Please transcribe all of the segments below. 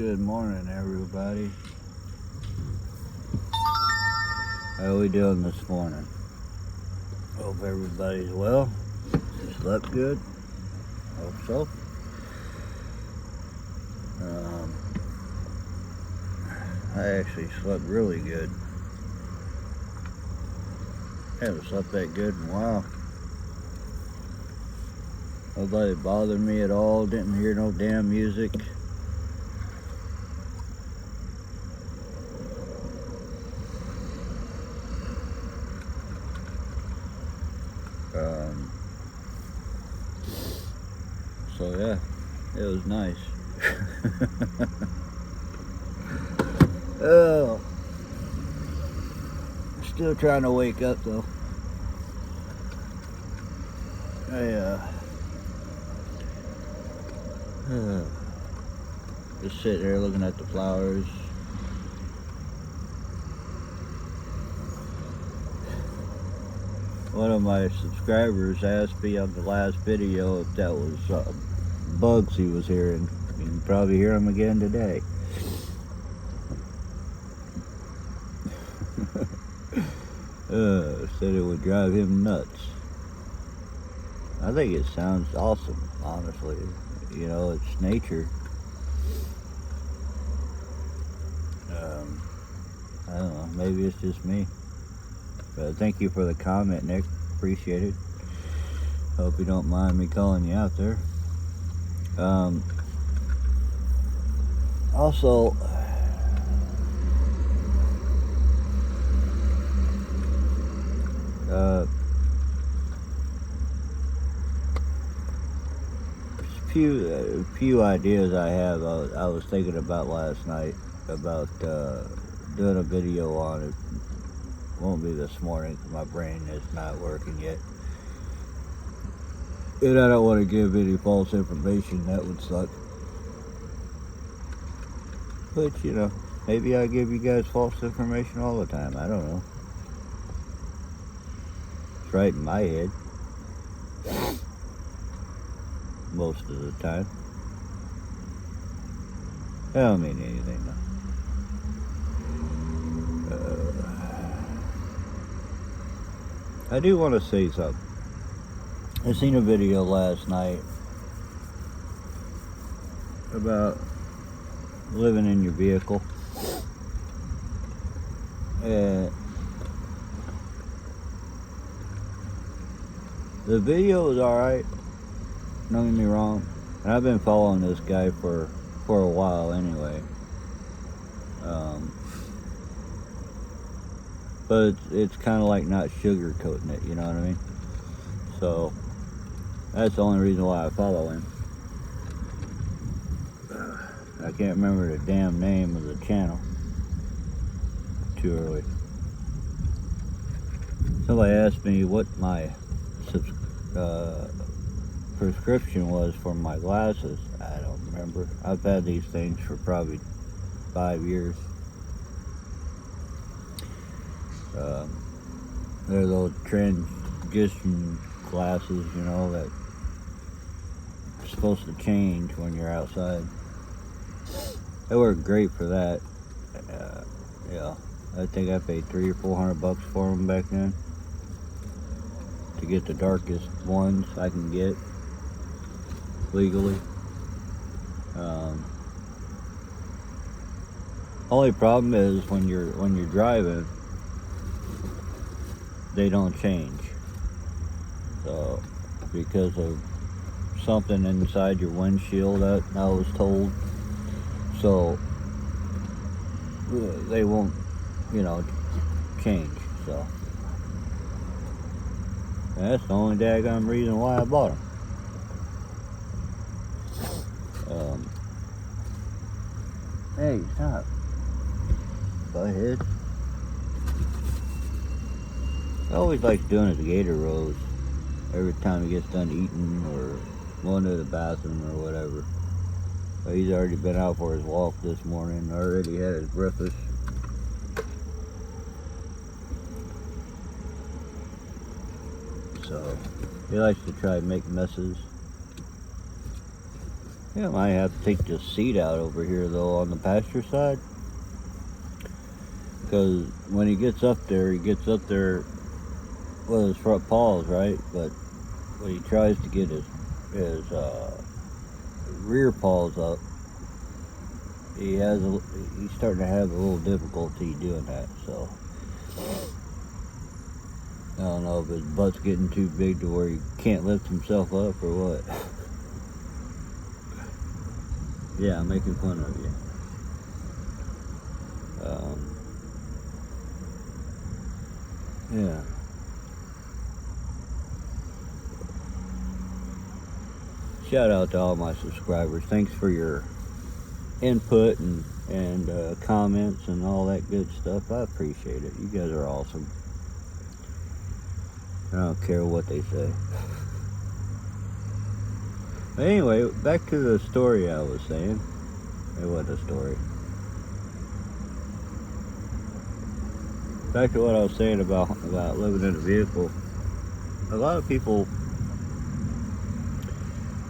Good morning, everybody. How we doing this morning? Hope everybody's well. Slept good. Hope so. I actually slept really good. Haven't slept that good in a while. Nobody bothered me at all. Didn't hear no damn music. So yeah, it was nice. Oh, still trying to wake up though. Just sitting there looking at the flowers. One of my subscribers asked me on the last video if that was bugs he was hearing. You can probably hear them again today. Said it would drive him nuts. I think it sounds awesome, honestly. You know, it's nature. I don't know, maybe it's just me. But thank you for the comment, Nick. Appreciate it. Hope you don't mind me calling you out there. Also, few ideas I have. I was thinking about last night about doing a video on it. Won't be this morning. My brain is not working yet, and I don't want to give any false information. That would suck. But you know, maybe I give you guys false information all the time. I don't know. It's right in my head most of the time. I don't mean anything though. I do want to say something. I seen a video last night about living in your vehicle. The video was alright, don't get me wrong. And I've been following this guy for a while anyway. But it's kind of like not sugarcoating it, you know what I mean? So that's the only reason why I follow him. I can't remember the damn name of the channel. Too early. Somebody asked me what my prescription was for my glasses. I don't remember. I've had these things for probably 5 years. They're those transition glasses, you know, that are supposed to change when you're outside. They work great for that. Yeah, I think I paid $300 or $400 for them back then to get the darkest ones I can get legally. Only problem is when you're driving, they don't change. So because of something inside your windshield, that I was told. So they won't, you know, change. So that's the only daggone reason why I bought them. Hey, stop. Go ahead. I always like doing his gator rolls every time he gets done eating or going to the bathroom or whatever. But he's already been out for his walk this morning, already had his breakfast. So he likes to try and make messes. Yeah, I might have to take the seat out over here though on the passenger side, because when he gets up there with his front paws, right? But when he tries to get his rear paws up, he's starting to have a little difficulty doing that. So I don't know if his butt's getting too big to where he can't lift himself up or what. Yeah, I'm making fun of you. Yeah. Shout out to all my subscribers. Thanks for your input and comments and all that good stuff. I appreciate it. You guys are awesome. I don't care what they say. But anyway, back to the story I was saying. It wasn't a story. Back to what I was saying about living in a vehicle. A lot of people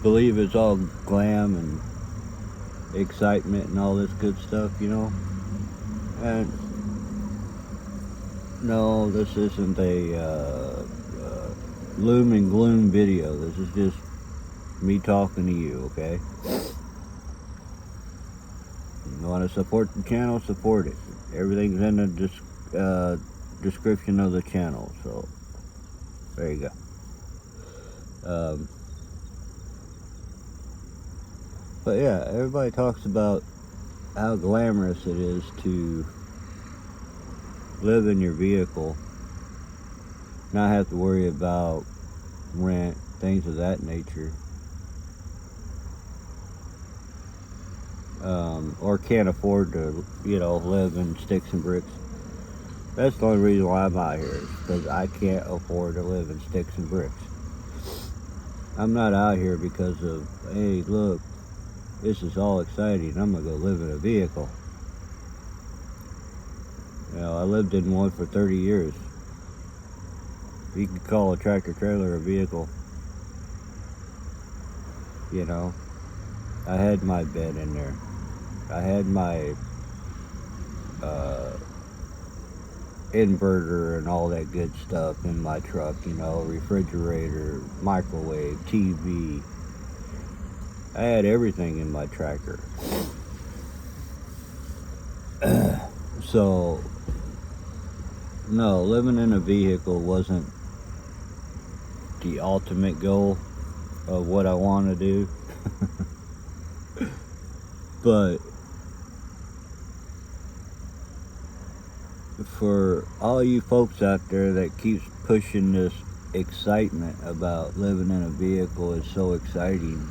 believe it's all glam and excitement and all this good stuff, you know. And no, this isn't a loom and gloom video. This is just me talking to you, okay? You want to support the channel, support it. Everything's in the description of the channel, so there you go. But yeah, everybody talks about how glamorous it is to live in your vehicle, not have to worry about rent, things of that nature, or can't afford to, live in sticks and bricks. That's the only reason why I'm out here, is because I can't afford to live in sticks and bricks. I'm not out here because of, hey, look, this is all exciting, I'm gonna go live in a vehicle. I lived in one for 30 years. You could call a tractor trailer a vehicle. I had my bed in there. I had my inverter and all that good stuff in my truck, refrigerator, microwave, TV. I had everything in my tractor. So, no, living in a vehicle wasn't the ultimate goal of what I want to do. But for all you folks out there that keeps pushing this excitement about living in a vehicle is so exciting,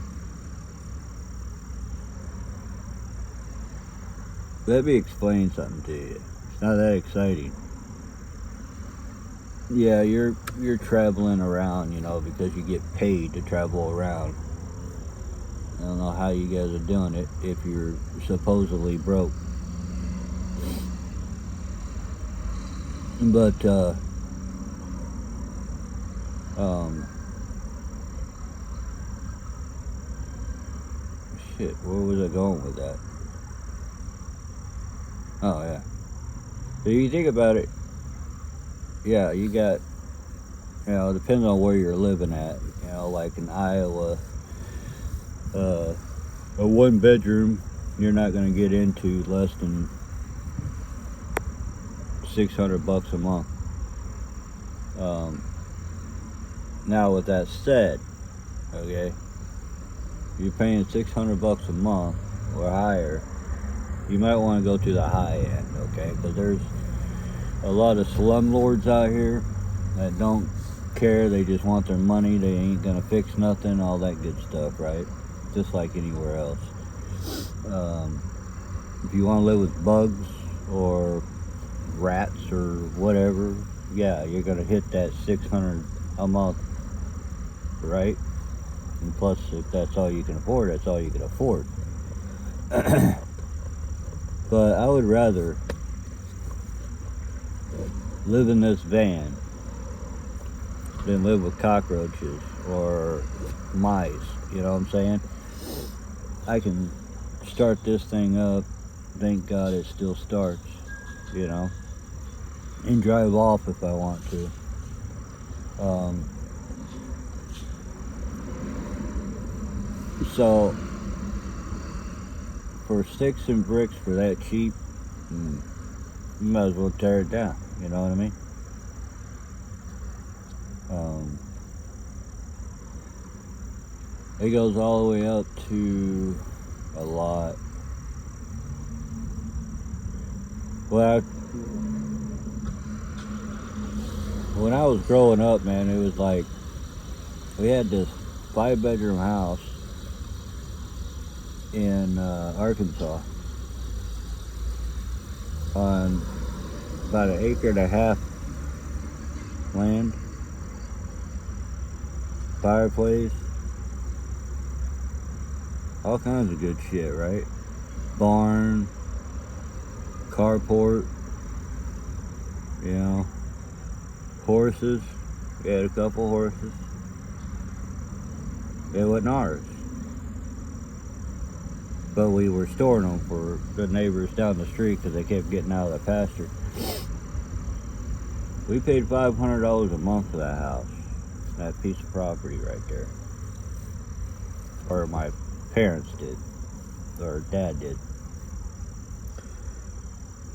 let me explain something to you. It's not that exciting. Yeah, you're traveling around, because you get paid to travel around. I don't know how you guys are doing it if you're supposedly broke. But, shit, where was I going with that? Oh, yeah. So you think about it, yeah, you got, it depends on where you're living at. Like in Iowa, a 1-bedroom, you're not going to get into less than $600 a month. Now with that said, okay, you're paying $600 a month or higher, you might want to go to the high end, okay? Because there's a lot of slumlords out here that don't care. They just want their money. They ain't gonna fix nothing, all that good stuff, right? Just like anywhere else. If you want to live with bugs or rats or whatever, yeah, you're gonna hit that $600 a month, right? And plus, if that's all you can afford, that's all you can afford. But I would rather live in this van than live with cockroaches or mice, you know what I'm saying? I can start this thing up. Thank God it still starts, you know, and drive off if I want to. So for sticks and bricks for that cheap, you might as well tear it down. You know what I mean? It goes all the way up to a lot. Well, when I was growing up, man, it was like we had this 5-bedroom house in Arkansas on about 1.5 acres land, fireplace, all kinds of good shit, right? Barn, carport, you know, horses. We had a couple horses. It wasn't ours, but we were storing them for the neighbors down the street because they kept getting out of the pasture. We paid $500 a month for that house, that piece of property right there. Or my parents did, or dad did.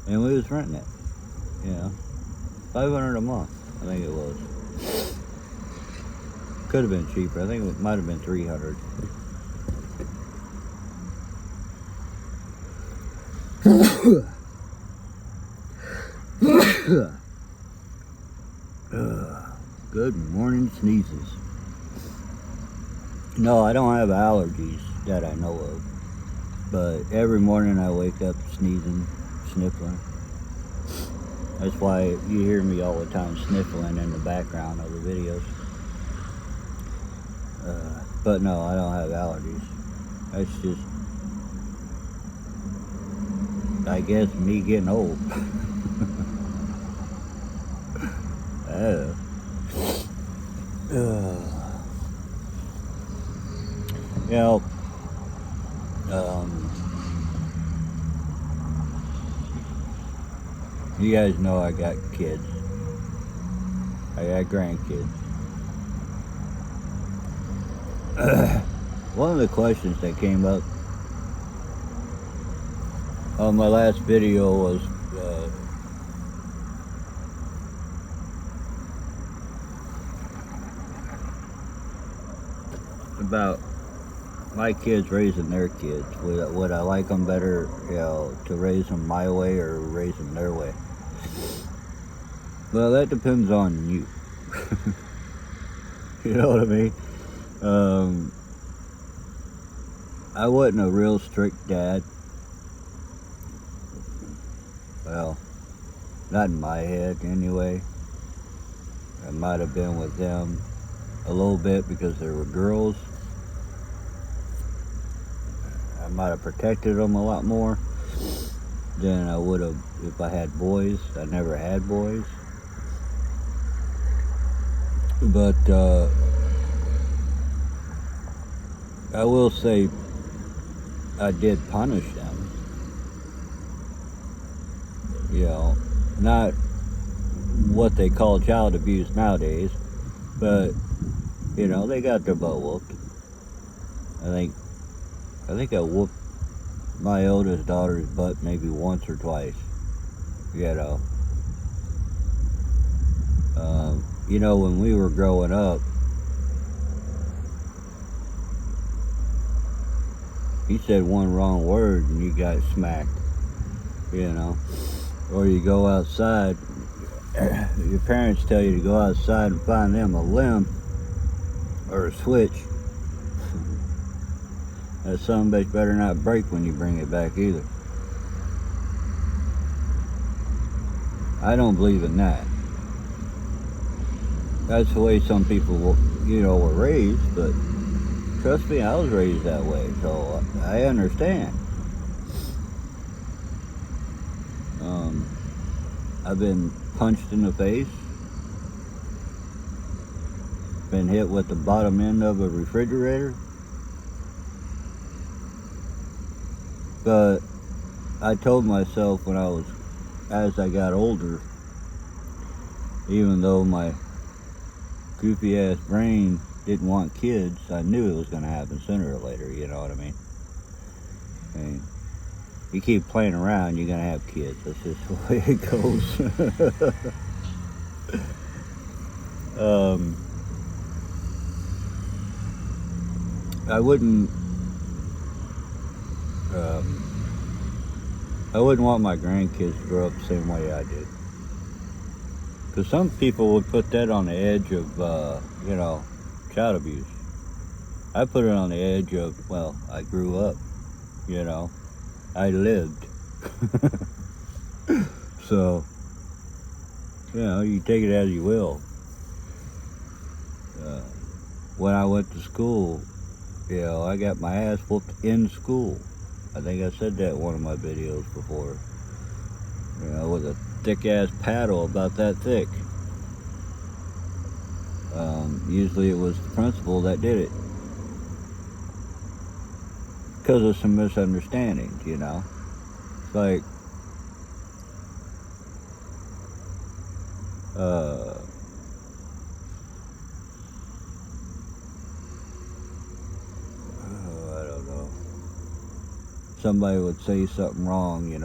And we was renting it, you know, $500 a month, I think it was. Could have been cheaper. I think it might have been $300. Good morning, sneezes. No, I don't have allergies that I know of, but every morning I wake up sneezing, sniffling. That's why you hear me all the time sniffling in the background of the videos. But no, I don't have allergies. That's just, I guess, me getting old. You know, you guys know I got kids. I got grandkids. One of the questions that came up on my last video was about my kids raising their kids. Would I like them better, you know, to raise them my way or raise them their way? Well, that depends on you. You know what I mean? I wasn't a real strict dad. Well, not in my head anyway. I might have been with them a little bit because they were girls. I might have protected them a lot more than I would have if I had boys. I never had boys. But I will say I did punish them. You know, not what they call child abuse nowadays, but you know, they got their butt whooped. I think I whooped my oldest daughter's butt maybe once or twice. You know. You know, when we were growing up, you said one wrong word and you got smacked. You know. Or you go outside, your parents tell you to go outside and find them a limb or a switch. That son bitch better not break when you bring it back either. I don't believe in that. That's the way some people, you know, were raised, but trust me, I was raised that way, so I understand. I've been punched in the face, been hit with the bottom end of a refrigerator, But I told myself as I got older, even though my goofy ass brain didn't want kids, I knew it was going to happen sooner or later, you know what I mean? I mean, you keep playing around, you're going to have kids. That's just the way it goes. I wouldn't want my grandkids to grow up the same way I did. Because some people would put that on the edge of, child abuse. I put it on the edge of, well, I grew up, I lived. So, you take it as you will. When I went to school, I got my ass whooped in school. I think I said that in one of my videos before. With a thick ass paddle about that thick. Usually it was the principal that did it. Because of some misunderstandings, It's like, I don't know. Somebody would say something wrong, and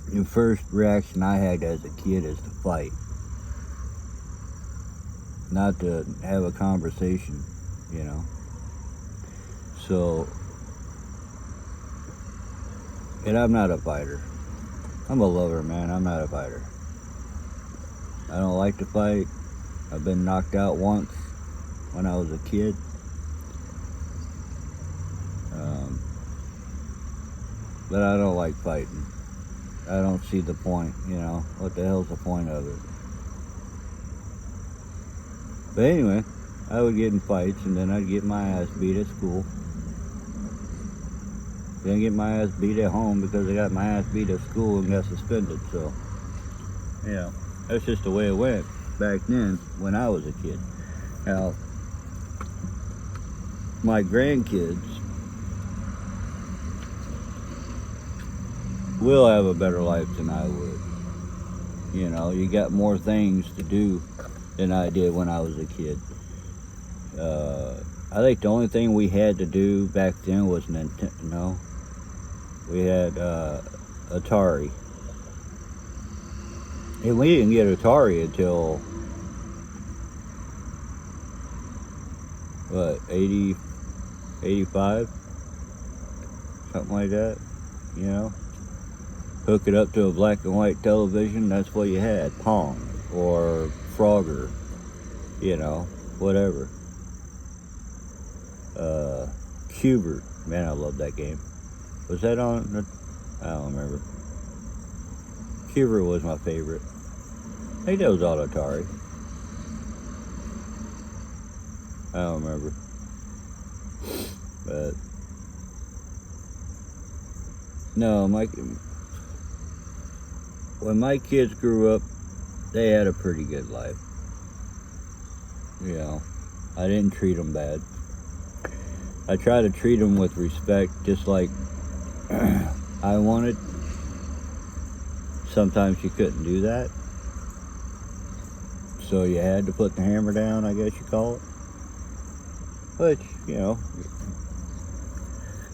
the first reaction I had as a kid is to fight. Not to have a conversation, So, and I'm not a fighter. I'm a lover, man. I'm not a fighter. I don't like to fight. I've been knocked out once when I was a kid. But I don't like fighting. I don't see the point, What the hell's the point of it? But anyway, I would get in fights, and then I'd get my ass beat at school. Then get my ass beat at home because I got my ass beat at school and got suspended. So, that's just the way it went back then when I was a kid. Now, my grandkids will have a better life than I would. You got more things to do than I did when I was a kid. I think the only thing we had to do back then was Nintendo. We had Atari. And we didn't get Atari until, 80, 85? Something like that, Hook it up to a black and white television, that's what you had. Pong or Frogger, whatever. Cuber, man, I love that game. Was that on? I don't remember. Cuber was my favorite. I think that was on Atari. I don't remember. But no, when my kids grew up, they had a pretty good life. I didn't treat them bad. I try to treat them with respect, just like I wanted. Sometimes you couldn't do that, so you had to put the hammer down, I guess you call it. But, if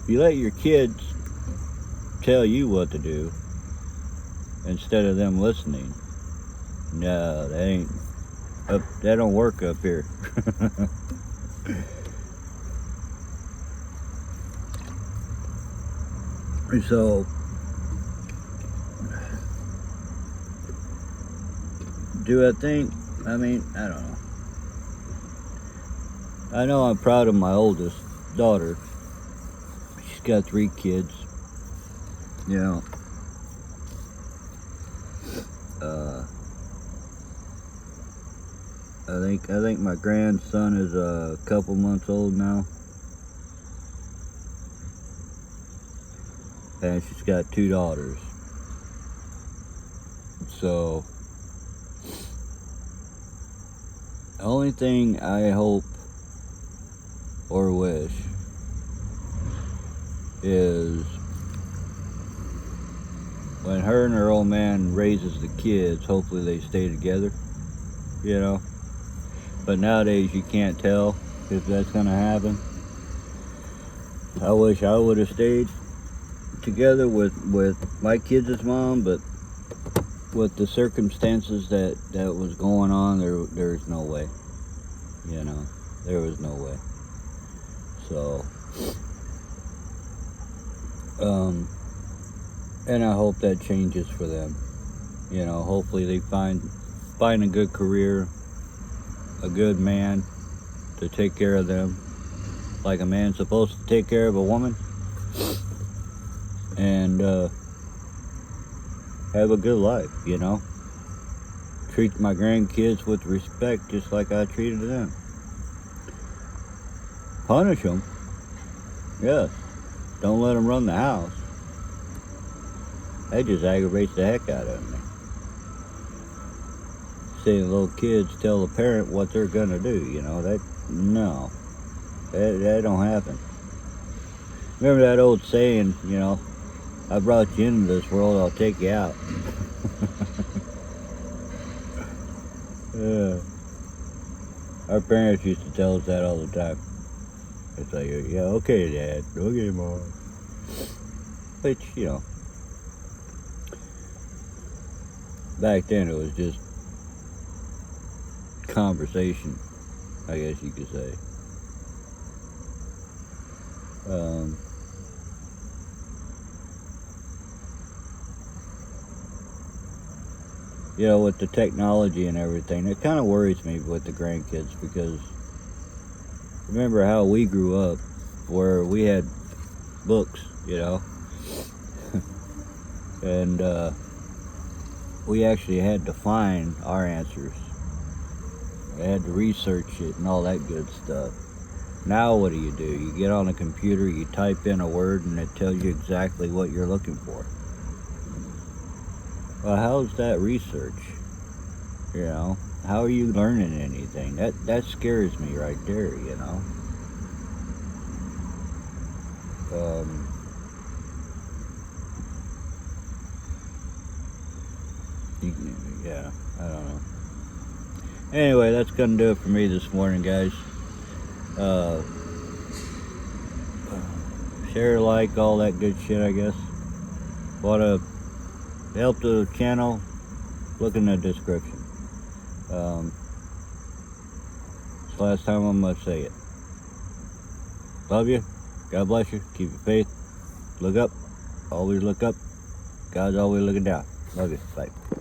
you let your kids tell you what to do instead of them listening, no, that don't work up here. So, do I think, I don't know. I know I'm proud of my oldest daughter. She's got 3 kids. I think my grandson is a couple months old now. And she's got 2 daughters. So, the only thing I hope or wish is when her and her old man raises the kids, hopefully they stay together, you know. But nowadays you can't tell if that's gonna happen. I wish I would have stayed together with my kids' mom, but with the circumstances that was going on, there's no way. You know, there was no way. So, and I hope that changes for them. You know, hopefully they find a good career, a good man to take care of them, like a man's supposed to take care of a woman, and have a good life, you know. Treat my grandkids with respect just like I treated them. Punish them, yes. Don't let them run the house. That just aggravates the heck out of me. Seeing little kids tell the parent what they're gonna do, you know, that don't happen. Remember that old saying, you know, I brought you into this world, I'll take you out. Yeah. Our parents used to tell us that all the time. It's like, yeah, okay, Dad, okay, Mom. Which, you know, back then it was just conversation, I guess you could say. You know, with the technology and everything, it kind of worries me with the grandkids, because remember how we grew up, where we had books, you know, and we actually had to find our answers. We had to research it and all that good stuff. Now what do? You get on a computer, you type in a word, and it tells you exactly what you're looking for. Well, how's that research? You know, how are you learning anything? That scares me right there, you know. Yeah, I don't know. Anyway, that's gonna do it for me this morning, guys. Share, like, all that good shit, I guess. Wanna help the channel? Look in the description. It's the last time I'm gonna say it. Love you. God bless you. Keep your faith. Look up. Always look up. God's always looking down. Love you. Bye.